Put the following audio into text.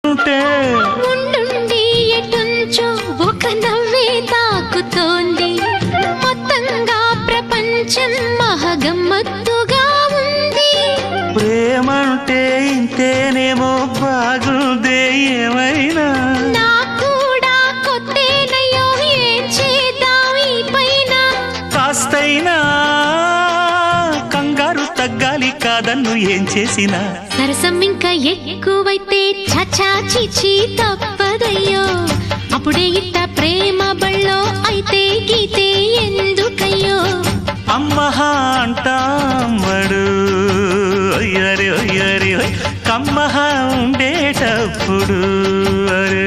చూస్తుంటే ఉండుండి ఎటుంచో ఒక నవ్వే తాకుతోంది. మొత్తంగా ప్రపంచం మహగమ్మత్తుగా ఉంది. ప్రేమంటే ఇంతేనేమో బాగుందే ఏమైనా కూడా కొత్తేనయ్యో ఏం చేద్దాం ఈ పైన. కాస్తైనా కంగారు తగ్గాలి కాదన్ను ఏం చేసినా. సరసం ఇంకా ఎక్కువైతే చచా చిచి తప్పదయ్యో. అప్పుడే ఇట్ట ప్రేమ బళ్ళో అయితే గీతే ఎందుకయ్యో. అమ్మహా అంటామడు అయ్యరే అయ్యరే కమ్మహా ఉండేటప్పుడు అరే